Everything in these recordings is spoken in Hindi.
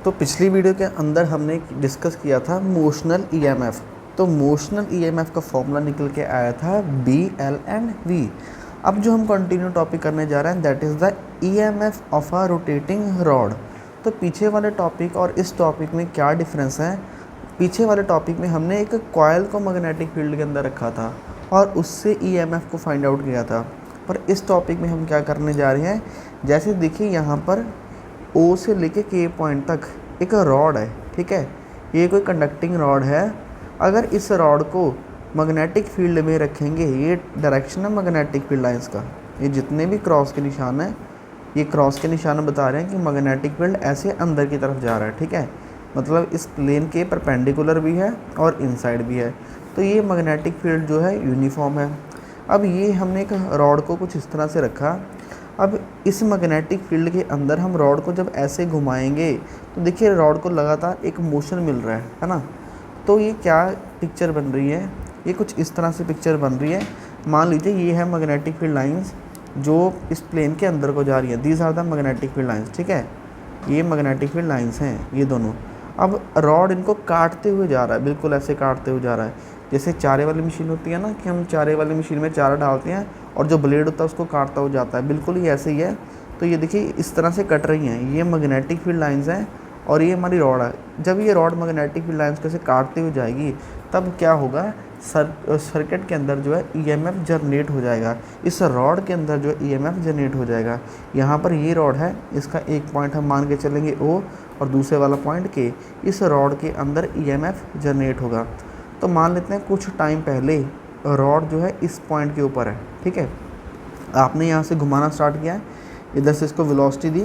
तो पिछली वीडियो के अंदर हमने डिस्कस किया था मोशनल ईएमएफ। तो मोशनल ईएमएफ का फॉर्मूला निकल के आया था बी एल एंड वी। अब जो हम कंटिन्यू टॉपिक करने जा रहे हैं that is the EMF of a rotating rod. तो पीछे वाले टॉपिक और इस टॉपिक में क्या डिफरेंस है? पीछे वाले टॉपिक में हमने एक कॉइल को मैग्नेटिक फील्ड के अंदर रखा था और उससे ईएमएफ को फाइंड आउट किया था। पर इस टॉपिक में हम क्या करने जा रहे हैं, जैसे देखिए यहाँ पर ओ से लेके के पॉइंट तक एक रॉड है, ठीक है। ये कोई कंडक्टिंग रॉड है। अगर इस रॉड को मैग्नेटिक फील्ड में रखेंगे, ये डायरेक्शन है मैग्नेटिक फील्ड लाइंस का, ये जितने भी क्रॉस के निशान हैं, ये क्रॉस के निशान बता रहे हैं कि मैग्नेटिक फील्ड ऐसे अंदर की तरफ जा रहा है, ठीक है। मतलब इस प्लेन के परपेंडिकुलर भी है और इनसाइड भी है। तो ये मैग्नेटिक फील्ड जो है यूनिफॉर्म है। अब ये हमने एक रॉड को कुछ इस तरह से रखा। अब इस मैग्नेटिक फील्ड के अंदर हम रॉड को जब ऐसे घुमाएंगे तो देखिए रॉड को लगातार एक मोशन मिल रहा है ना। तो ये क्या पिक्चर बन रही है, ये कुछ इस तरह से पिक्चर बन रही है। मान लीजिए ये है मैग्नेटिक फील्ड लाइंस जो इस प्लेन के अंदर को जा रही है। These are the magnetic field lines, ठीक है। ये मैग्नेटिक फील्ड लाइंस हैं ये दोनों। अब रॉड इनको काटते हुए जा रहा है, बिल्कुल ऐसे काटते हुए जा रहा है। जैसे चारे वाली मशीन होती है ना, कि हम चारे वाली मशीन में चारा डालते हैं और जो ब्लेड होता है उसको काटता हुआ जाता है, बिल्कुल ही ऐसे ही है। तो ये देखिए इस तरह से कट रही हैं, ये मैग्नेटिक फील्ड लाइंस हैं और ये हमारी रॉड है। जब ये रॉड मैग्नेटिक फील्ड लाइंस को ऐसे काटते हुए जाएगी तब क्या होगा, सर्किट के अंदर जो है ईएमएफ जनरेट हो जाएगा। इस रॉड के अंदर जो है ईएमएफ जनरेट हो जाएगा। यहाँ पर ये रॉड है, इसका एक पॉइंट हम मान के चलेंगे ओ और दूसरे वाला पॉइंट के। इस रॉड के अंदर ईएमएफ जनरेट होगा। तो मान लेते हैं कुछ टाइम पहले रॉड जो है इस पॉइंट के ऊपर है, ठीक है। आपने यहाँ से घुमाना स्टार्ट किया है, इधर से इसको वेलोसिटी दी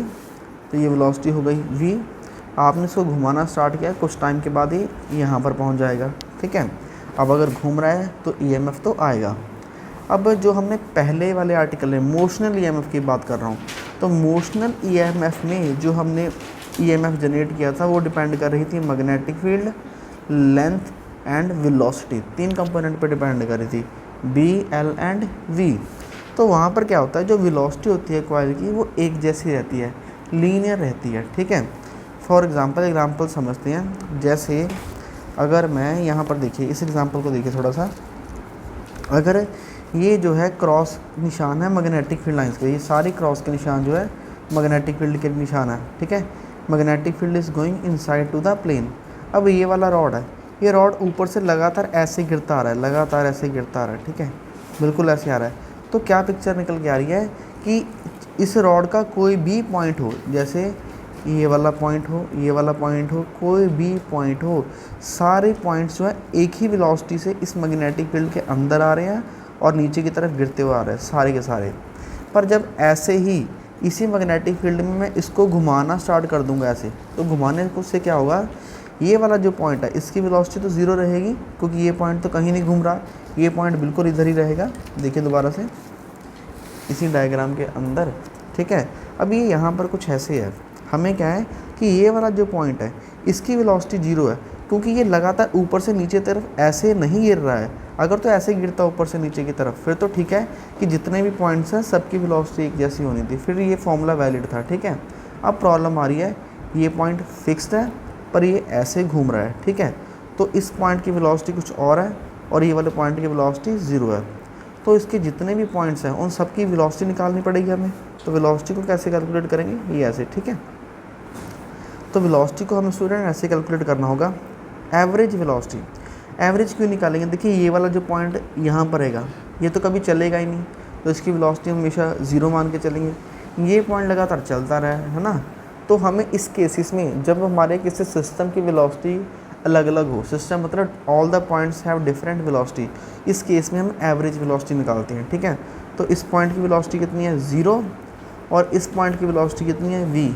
तो ये वेलोसिटी हो गई v। आपने इसको घुमाना स्टार्ट किया, कुछ टाइम के बाद ही यहाँ पर पहुँच जाएगा, ठीक है। अब अगर घूम रहा है तो ईएमएफ तो आएगा। अब जो हमने पहले वाले आर्टिकल में मोशनल ईएमएफ की बात कर रहा हूँ, तो मोशनल ईएमएफ में जो हमने ईएमएफ जनरेट किया था वो डिपेंड कर रही थी magnetic field, length and velocity. तीन कंपोनेंट पे डिपेंड कर रही थी, बी एल एंड वी। तो वहाँ पर क्या होता है, जो वेलोसिटी होती है कॉइल की वो एक जैसी रहती है, लीनियर रहती है, ठीक है। फॉर एग्जांपल समझते हैं। जैसे अगर मैं यहाँ पर देखिए इस एग्जांपल को देखिए थोड़ा सा, अगर ये जो है क्रॉस निशान है मैग्नेटिक फील्ड लाइंस के, ये सारे क्रॉस के निशान जो है मैग्नेटिक फील्ड के निशान है, ठीक है। Magnetic field is going inside to the plane. अब ये वाला रॉड है, ये रॉड ऊपर से लगातार ऐसे गिरता आ रहा है, लगातार ऐसे गिरता आ रहा है, ठीक है, बिल्कुल ऐसे आ रहा है। तो क्या पिक्चर निकल के आ रही है कि इस रॉड का कोई भी पॉइंट हो, जैसे ये वाला पॉइंट हो, ये वाला पॉइंट हो, कोई भी पॉइंट हो, सारे पॉइंट्स जो है एक ही वेलोसिटी से इस मैग्नेटिक फील्ड के अंदर आ रहे हैं और नीचे की तरफ गिरते हुए आ रहे हैं सारे के सारे। पर जब ऐसे ही इसी मैग्नेटिक फील्ड में मैं इसको घुमाना स्टार्ट कर दूंगा ऐसे, तो घुमाने से क्या होगा, ये वाला जो पॉइंट है इसकी वेलोसिटी तो ज़ीरो रहेगी क्योंकि ये पॉइंट तो कहीं नहीं घूम रहा, ये पॉइंट बिल्कुल इधर ही रहेगा। देखिए दोबारा से इसी डायग्राम के अंदर, ठीक है। अब ये यहाँ पर कुछ ऐसे है, हमें क्या है कि ये वाला जो पॉइंट है इसकी वेलोसिटी ज़ीरो है क्योंकि ये लगातार ऊपर से नीचे तरफ ऐसे नहीं गिर रहा है। अगर तो ऐसे गिरता ऊपर से नीचे की तरफ फिर तो ठीक है कि जितने भी पॉइंट्स हैं सबकी वेलोसिटी एक जैसी होनी थी, फिर ये फॉर्मूला वैलिड था, ठीक है। अब प्रॉब्लम आ रही है, ये पॉइंट फिक्स्ड है पर ये ऐसे घूम रहा है, ठीक है। तो इस पॉइंट की वेलोसिटी कुछ और है और ये वाले पॉइंट की वेलोसिटी ज़ीरो है। तो इसके जितने भी पॉइंट्स हैं उन सब की वेलोसिटी निकालनी पड़ेगी हमें। तो वेलोसिटी को कैसे कैलकुलेट करेंगे, ये ऐसे, ठीक है। तो वेलोसिटी को हमें स्टूडेंट ऐसे कैलकुलेट करना होगा, एवरेज वेलोसिटी। एवरेज क्यों निकालेंगे, देखिए ये वाला जो पॉइंट यहाँ पर रहेगा ये तो कभी चलेगा ही नहीं, तो इसकी वेलोसिटी हमेशा ज़ीरो मान के चलेंगे। ये पॉइंट लगातार चलता रहा है ना। तो हमें इस केसेस में जब हमारे किसी सिस्टम की वेलोसिटी अलग अलग हो, सिस्टम मतलब all the points have different velocity, इस केस में हम एवरेज वेलोसिटी निकालते हैं, ठीक है। तो इस पॉइंट की वेलोसिटी कितनी है, ज़ीरो, और इस पॉइंट की वेलोसिटी कितनी है, v।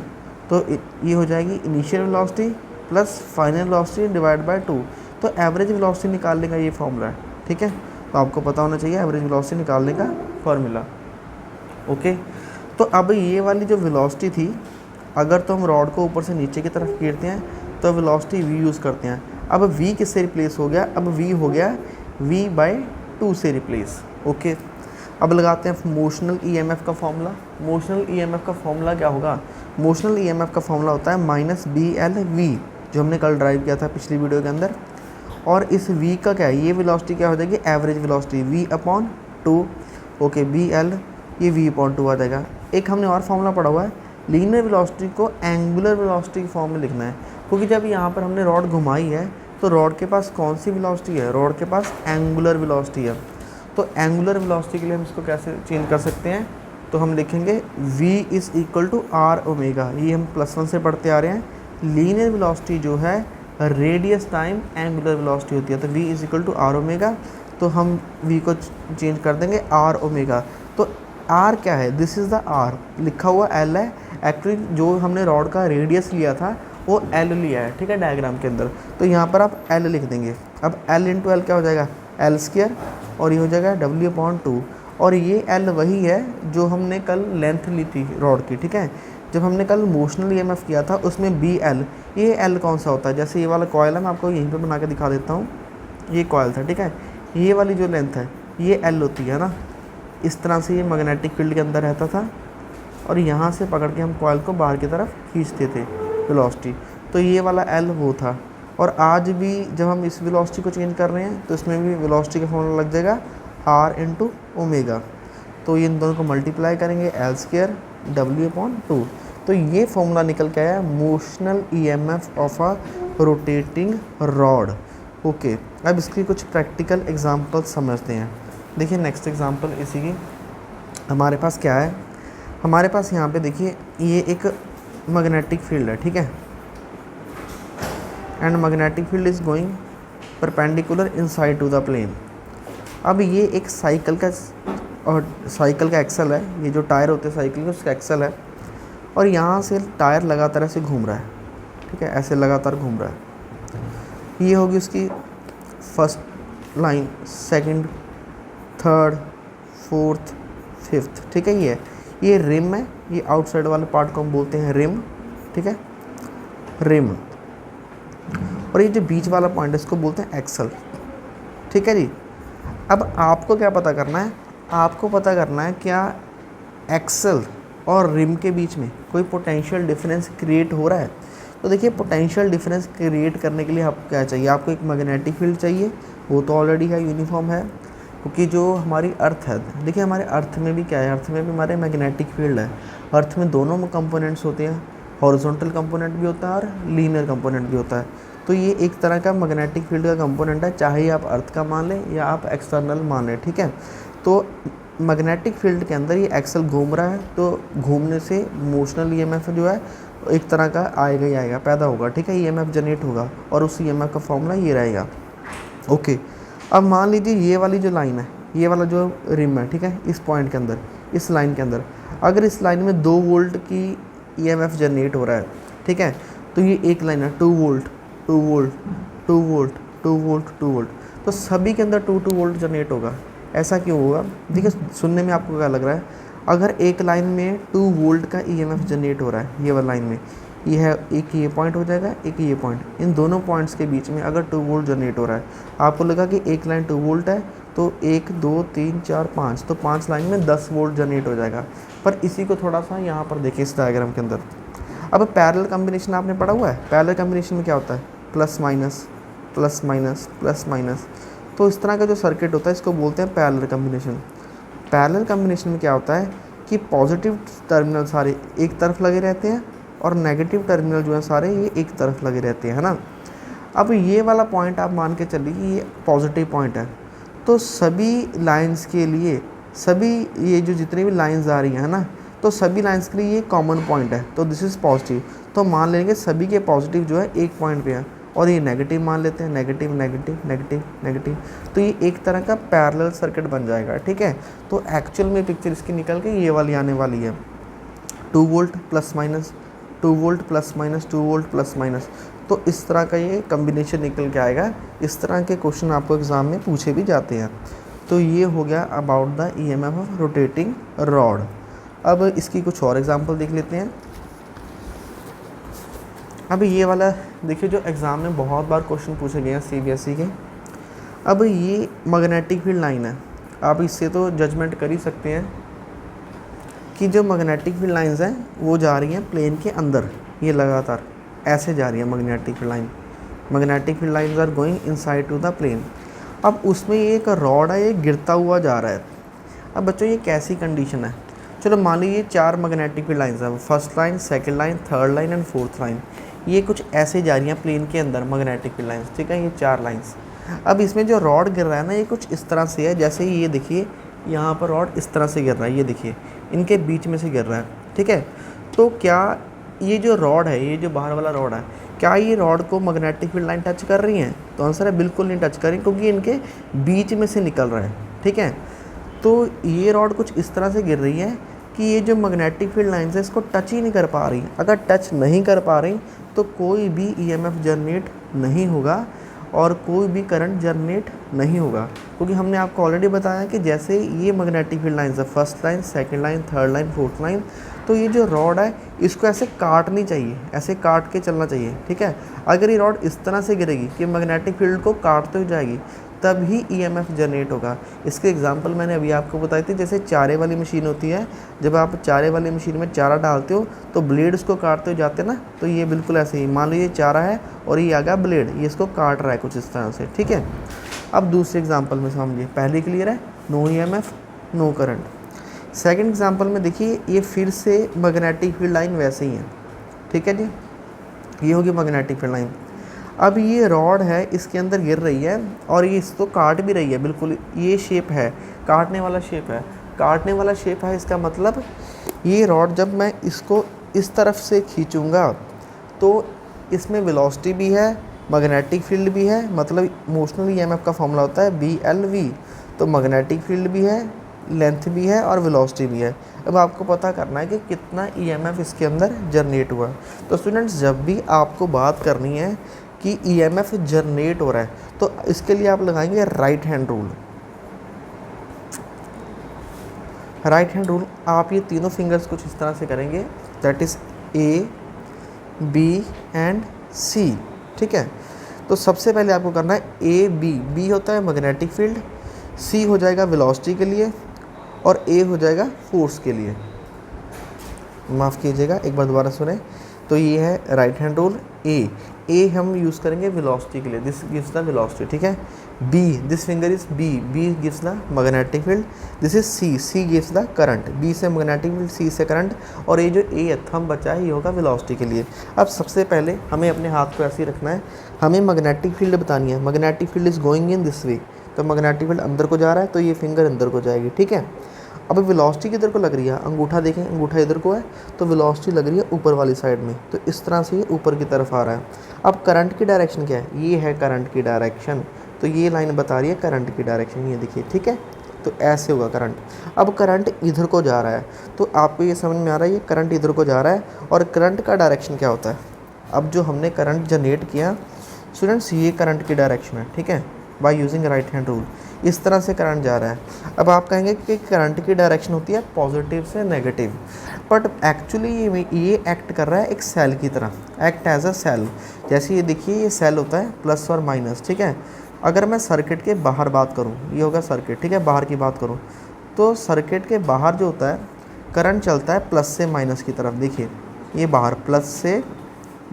तो ये हो जाएगी initial velocity plus final velocity divide by 2। तो एवरेज वेलोसिटी निकालने का ये फॉर्मूला है, ठीक है। तो आपको पता होना चाहिए एवरेज वेलोसिटी निकालने का फॉर्मूला, ओके। तो अब ये वाली जो वेलोसिटी थी, अगर तो हम रॉड को ऊपर से नीचे की तरफ गिरते हैं तो वेलोसिटी v यूज़ करते हैं। अब v किससे रिप्लेस हो गया, अब v हो गया v/2 से रिप्लेस, ओके। अब लगाते हैं मोशनल ईएमएफ का फॉर्मूला। मोशनल ईएमएफ का फॉर्मूला क्या होगा, मोशनल ईएमएफ का फॉर्मूला होता है माइनस बी एल वी, जो हमने कल ड्राइव किया था पिछली वीडियो के अंदर। और इस v का क्या है, ये वेलोसिटी क्या हो जाएगी, average velocity v upon 2। Okay, B L ये v अपॉन 2 आ जाएगा। एक हमने और फॉर्मूला पढ़ा हुआ है, लीनियर वेलोसिटी को एंगुलर वेलोसिटी के फॉर्म में लिखना है, क्योंकि जब यहाँ पर हमने रॉड घुमाई है तो रॉड के पास कौन सी वेलोसिटी है, रॉड के पास एंगुलर वेलोसिटी है। तो एंगुलर वेलोसिटी के लिए हम इसको कैसे चेंज कर सकते हैं, तो हम लिखेंगे v is equal to R omega, ये हम +1 से पढ़ते आ रहे हैं। लीनियर वेलोसिटी जो है रेडियस टाइम एंगुलर वेलोसिटी होती है, तो v is equal to R omega, तो हम v को चेंज कर देंगे आर ओमेगा। तो r क्या है, दिस इज़ द r, लिखा हुआ l है, एक्चुअली जो हमने रॉड का रेडियस लिया था वो l लिया है, ठीक है, डायग्राम के अंदर। तो यहाँ पर आप l लिख देंगे। अब l इंटू एल क्या हो जाएगा, एल स्क्वायर, और ये हो जाएगा w अपॉन 2। और ये l वही है जो हमने कल लेंथ ली थी रॉड की, ठीक है। जब हमने कल मोशनल ईएमएफ किया था उसमें बी एल, ये l कौन सा होता है, जैसे ये वाला कॉयल है, मैं आपको यहीं पे बना के दिखा देता हूँ। ये कॉयल था, ठीक है, ये वाली जो लेंथ है ये l होती है ना। इस तरह से ये मैग्नेटिक फील्ड के अंदर रहता था और यहाँ से पकड़ के हम कॉयल को बाहर की तरफ खींचते थे वेलोसिटी, तो ये वाला l वो था। और आज भी जब हम इस वेलोसिटी को चेंज कर रहे हैं तो इसमें भी वेलोसिटी का फॉर्मूला लग जाएगा r इंटू ओमेगा। तो ये इन दोनों को मल्टीप्लाई करेंगे, एल स्क्वायर w अपॉन 2। तो ये फॉर्मूला निकल के आया motional EMF of a rotating rod. Okay, अब इसकी कुछ प्रैक्टिकल एग्जांपल समझते हैं। देखिए नेक्स्ट एग्जांपल इसी की हमारे पास क्या है, हमारे पास यहाँ पे देखिए ये एक मैग्नेटिक फील्ड है, ठीक है, and magnetic field is going perpendicular inside to the plane. अब ये एक साइकिल का, और साइकिल का एक्सल है, ये जो टायर होते हैं साइकिल के उसका एक्सल है, और यहाँ से टायर लगातार ऐसे घूम रहा है, ठीक है, ऐसे लगातार घूम रहा है। ये होगी उसकी first line, second, third, fourth, fifth, ठीक है। ये रिम है, ये आउटसाइड वाले पार्ट को हम बोलते हैं रिम, ठीक है, रिम। और ये जो बीच वाला पॉइंट है इसको बोलते हैं एक्सल, ठीक है जी। अब आपको क्या पता करना है, आपको पता करना है क्या एक्सल और रिम के बीच में कोई पोटेंशियल डिफरेंस क्रिएट हो रहा है। तो देखिए पोटेंशियल डिफरेंस क्रिएट करने के लिए आपको क्या चाहिए, आपको एक मैग्नेटिक फील्ड चाहिए, वो तो ऑलरेडी है, यूनिफॉर्म है, क्योंकि जो हमारी अर्थ है, देखिए हमारे अर्थ में भी क्या है, अर्थ में भी हमारे मैग्नेटिक फील्ड है। अर्थ में दोनों कंपोनेंट्स होते हैं, हॉरिजॉन्टल कंपोनेंट भी होता है और लीनियर कंपोनेंट भी होता है। तो ये एक तरह का मैग्नेटिक फील्ड का कंपोनेंट है, चाहे आप अर्थ का मान लें या आप एक्सटर्नल मान लें, ठीक है। तो मैग्नेटिक फील्ड के अंदर ये एक्सल घूम रहा है, तो घूमने से मोशनल ईएमएफ जो है एक तरह का आएगा ही आएगा, पैदा होगा, ठीक है, ईएमएफ जनरेट होगा, और उस ईएमएफ का फॉर्मूला ये रहेगा। ओके, अब मान लीजिए ये वाली जो लाइन है, ये वाला जो रिम है, ठीक है, इस पॉइंट के अंदर, इस लाइन के अंदर, अगर इस लाइन में 2 वोल्ट की ईएमएफ जनरेट हो रहा है, ठीक है, तो ये एक लाइन है 2 volt 2 volt 2 volt 2 volt 2 volt, तो सभी के अंदर 2 वोल्ट जनरेट होगा। ऐसा क्यों होगा, देखिए सुनने में आपको क्या लग रहा है, अगर एक लाइन में 2 वोल्ट का ईएमएफ जनरेट हो रहा है, ये वाला लाइन में, ये है, एक ये पॉइंट हो जाएगा, एक ये पॉइंट, इन दोनों पॉइंट्स के बीच में अगर 2 वोल्ट जनरेट हो रहा है, आपको लगा कि एक लाइन 2 वोल्ट है, तो 1 2 3 4 5, तो 5 लाइन में 10 वोल्ट जनरेट हो जाएगा। पर इसी को थोड़ा सा यहाँ पर देखिए इस डायग्राम के अंदर। अब पैरेलल कॉम्बिनेशन आपने पढ़ा हुआ है, पैरेलल कॉम्बिनेशन में क्या होता है, plus minus plus minus plus minus. तो इस तरह का जो सर्किट होता है इसको बोलते हैं पैरेलल कॉम्बिनेशन। पैरेलल कॉम्बिनेशन में क्या होता है कि पॉजिटिव टर्मिनल सारे एक तरफ लगे रहते हैं और नेगेटिव टर्मिनल जो है सारे ये एक तरफ लगे रहते हैं, है ना। अब ये वाला पॉइंट आप मान के चलिए कि ये पॉजिटिव पॉइंट है, तो सभी लाइंस के लिए, सभी ये जो जितनी भी लाइंस आ रही हैं, है ना, तो सभी लाइंस के लिए ये कॉमन पॉइंट है, तो दिस इज़ पॉजिटिव। तो मान लेंगे सभी के पॉजिटिव जो है एक पॉइंट पे है, और ये नेगेटिव मान लेते हैं, नेगेटिव नेगेटिव नेगेटिव नेगेटिव, तो ये एक तरह का पैरेलल सर्किट बन जाएगा, ठीक है। तो एक्चुअल में पिक्चर इसकी निकल के ये वाली आने वाली है, 2 volt plus minus 2 volt plus minus 2 volt plus minus. तो इस तरह का ये कम्बिनेशन निकल के आएगा। इस तरह के क्वेश्चन आपको एग्ज़ाम में पूछे भी जाते हैं। तो ये हो गया about the EMF of rotating rod. अब इसकी कुछ और एग्जांपल देख लेते हैं। अब ये वाला देखिए जो एग्ज़ाम में बहुत बार क्वेश्चन पूछे गए हैं सीबीएसई के। अब ये मैग्नेटिक फील्ड लाइन है, आप इससे तो जजमेंट कर ही सकते हैं कि जो मैग्नेटिक फील्ड लाइंस हैं वो जा रही हैं प्लेन के अंदर, ये लगातार ऐसे जा रही है magnetic field line, magnetic field lines are going inside to the plane. अब उसमें ये एक रॉड है, ये गिरता हुआ जा रहा है। अब बच्चों ये कैसी कंडीशन है, चलो मान लीजिए 4 मैग्नेटिक फील्ड लाइंस हैं, first line, second line, third line and fourth line, ये कुछ ऐसे जा रही हैं प्लेन के अंदर मैग्नेटिक फील्ड लाइंस, ठीक है, ये 4 लाइंस। अब इसमें जो रॉड गिर रहा है ना, ये कुछ इस तरह से है, जैसे ये देखिए यहाँ पर रॉड इस तरह से गिर रहा है, ये देखिए इनके बीच में से गिर रहा है, ठीक है। तो क्या ये जो रॉड है, ये जो बाहर वाला रॉड है, क्या ये रॉड को मैग्नेटिक फील्ड लाइन टच कर रही हैं? तो आंसर है बिल्कुल नहीं टच कर रही, क्योंकि इनके बीच में से निकल रहा है, ठीक है। तो ये रॉड कुछ इस तरह से गिर रही है कि ये जो मैग्नेटिक फील्ड लाइंस है इसको टच ही नहीं कर पा रही। अगर टच नहीं कर पा रही तो कोई भी ईएमएफ जनरेट नहीं होगा और कोई भी करंट जनरेट नहीं होगा, क्योंकि हमने आपको ऑलरेडी बताया कि जैसे ये मैग्नेटिक फील्ड लाइंस है, first line, second line, third line, fourth line, तो ये जो रॉड है इसको ऐसे काटनी चाहिए, ऐसे काट के चलना चाहिए, ठीक है। अगर ये रॉड इस तरह से गिरेगी कि मैग्नेटिक फील्ड को काटते हुए जाएगी तभी ईएमएफ जनरेट होगा। इसके एग्जांपल मैंने अभी आपको बताई थी, जैसे चारे वाली मशीन होती है, जब आप चारे वाली मशीन में चारा डालते हो तो ब्लेड उसको काटते हुए जाते हैं ना, तो ये बिल्कुल ऐसे ही, मान लीजिए चारा है और ये आ गया ब्लेड, ये इसको काट रहा है कुछ इस तरह से, ठीक है। अब दूसरे एग्जाम्पल में समझिए, पहले क्लियर है, no EMF no current. Second example में देखिए ये फिर से मैग्नेटिक फील्ड लाइन वैसे ही है, ठीक है जी, ये होगी मैग्नेटिक फील्ड लाइन। अब ये रॉड है इसके अंदर गिर रही है और ये इसको काट भी रही है, बिल्कुल ये शेप है, काटने वाला शेप है, काटने वाला शेप है। इसका मतलब ये रॉड जब मैं इसको इस तरफ से खींचूँगा तो इसमें वेलोसिटी भी है, मैग्नेटिक फील्ड भी है, मतलब मोशनल ईएमएफ का फॉर्मूला होता है BLV, तो मैग्नेटिक फील्ड भी है, लेंथ भी है और वेलोसिटी भी है। अब आपको पता करना है कि कितना ईएमएफ इसके अंदर जनरेट हुआ। तो स्टूडेंट्स, जब भी आपको बात करनी है कि ईएमएफ जनरेट हो रहा है तो इसके लिए आप लगाएंगे right hand rule. Right hand rule आप ये तीनों फिंगर्स कुछ इस तरह से करेंगे, that is A, B and C, ठीक है। तो सबसे पहले आपको करना है B होता है मैग्नेटिक फील्ड, C हो जाएगा वेलोसिटी के लिए और A हो जाएगा फोर्स के लिए। माफ़ कीजिएगा, एक बार दोबारा सुने। तो ये है राइट हैंड रूल। ए हम यूज़ करेंगे वेलोसिटी के लिए, दिस गिव्स द वेलोसिटी, ठीक है। B, this finger is B gives the magnetic field, this is C gives the current, B से मैग्नेटिक फील्ड, सी से करंट, और ये जो ए थंब बचा है ये होगा वेलोसिटी के लिए। अब सबसे पहले हमें अपने हाथ को ऐसे ही रखना है, हमें मैग्नेटिक फील्ड बतानी है। Magnetic field is going in this way, तो मैग्नेटिक फील्ड अंदर को जा रहा है तो ये फिंगर अंदर को जाएगी, ठीक है। अब वेलोसिटी किधर को लग रही है, अंगूठा देखें, अंगूठा इधर को है तो वेलोसिटी लग रही है ऊपर वाली साइड में, तो इस तरह से ये ऊपर की तरफ आ रहा है। अब करंट की डायरेक्शन क्या है, ये है करंट की डायरेक्शन, तो ये लाइन बता रही है करंट की डायरेक्शन, ये देखिए, ठीक है। तो ऐसे होगा करंट। अब करंट इधर को जा रहा है, तो आपको ये समझ में आ रहा है ये करंट इधर को जा रहा है, और करंट का डायरेक्शन क्या होता है। अब जो हमने करंट जनरेट किया स्टूडेंट्स, ये करंट की डायरेक्शन है, ठीक है, by using right hand rule, इस तरह से करंट जा रहा है। अब आप कहेंगे कि करंट की डायरेक्शन होती है पॉजिटिव से नेगेटिव, बट एक्चुअली ये एक्ट कर रहा है एक सेल की तरह, एक्ट एज अ सेल। जैसे ये देखिए, ये सेल होता है प्लस और माइनस, ठीक है। अगर मैं सर्किट के बाहर बात करूँ, ये होगा सर्किट, ठीक है, बाहर की बात करूँ तो सर्किट के बाहर जो होता है करंट चलता है प्लस से माइनस की तरफ, देखिए ये बाहर प्लस से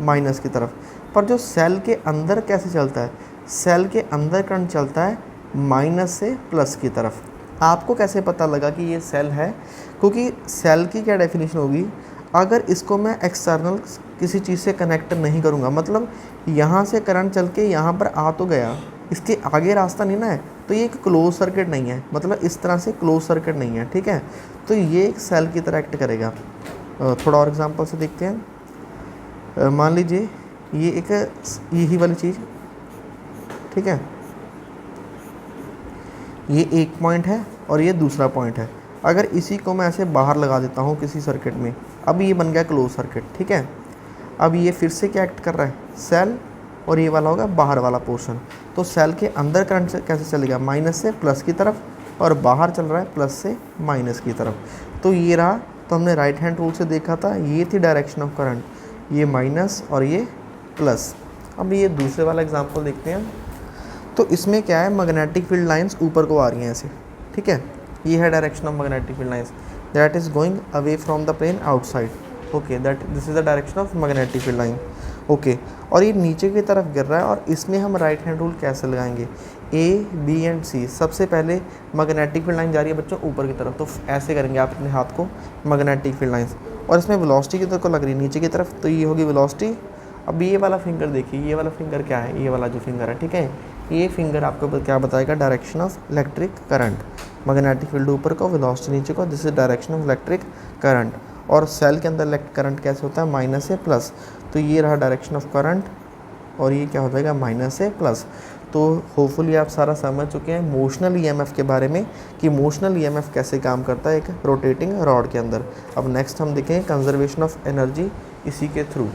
माइनस की तरफ। पर जो सेल के अंदर कैसे चलता है, सेल के अंदर करंट चलता है माइनस से प्लस की तरफ। आपको कैसे पता लगा कि ये सेल है, क्योंकि सेल की क्या डेफिनेशन होगी, अगर इसको मैं एक्सटर्नल किसी चीज़ से कनेक्ट नहीं करूँगा, मतलब यहाँ से करंट चल के यहाँ पर आ तो गया, इसके आगे रास्ता नहीं ना है, तो ये एक क्लोज सर्किट नहीं है, मतलब इस तरह से क्लोज सर्किट नहीं है, ठीक है। तो ये एक सेल की तरह एक्ट करेगा। थोड़ा और एग्जांपल से देखते हैं। मान लीजिए ये एक यही वाली चीज़, ठीक है, ये एक पॉइंट है और ये दूसरा पॉइंट है। अगर इसी को मैं ऐसे बाहर लगा देता हूँ किसी सर्किट में, अब ये बन गया क्लोज सर्किट, ठीक है। अब ये फिर से क्या एक्ट कर रहा है, सेल, और ये वाला होगा बाहर वाला पोर्शन। तो सेल के अंदर करंट कैसे चलेगा, माइनस से प्लस की तरफ, और बाहर चल रहा है प्लस से माइनस की तरफ। तो ये रहा, तो हमने राइट हैंड रूल से देखा था, ये थी डायरेक्शन ऑफ करंट, ये माइनस और ये प्लस। अब ये दूसरे वाला एग्जाम्पल देखते हैं। तो इसमें क्या है, मैग्नेटिक फील्ड लाइंस ऊपर को आ रही हैं ऐसे, ठीक है, ये है direction of magnetic field lines, that is going away from the plane outside. Okay, that this is the direction of magnetic field line. Okay, और ये नीचे की तरफ गिर रहा है और इसमें हम राइट हैंड रूल कैसे लगाएंगे. ए बी एंड सी, सबसे पहले मैग्नेटिक फील्ड लाइन जा रही है बच्चों ऊपर की तरफ, तो ऐसे करेंगे आप अपने हाथ को मैग्नेटिक फील्ड लाइंस, और इसमें वेलोसिटी की तरफ को लग रही है नीचे की तरफ, तो ये होगी वेलोसिटी. अब ये वाला फिंगर देखिए, ये वाला फिंगर क्या है, ये वाला जो फिंगर है, ठीक है, ये फिंगर आपको क्या बताएगा, direction of electric current. Magnetic field ऊपर को, वेलोसिटी नीचे को, this is direction of electric current. और सेल के अंदर इलेक्ट्रिक करंट कैसे होता है, माइनस से प्लस, तो ये रहा डायरेक्शन ऑफ करंट, और ये क्या हो जाएगा, माइनस से प्लस. तो होपफुली आप सारा समझ चुके हैं मोशनल ईएमएफ के बारे में कि मोशनल ईएमएफ कैसे काम करता है एक रोटेटिंग रॉड के अंदर. अब नेक्स्ट हम देखें कंजर्वेशन ऑफ एनर्जी इसी के थ्रू.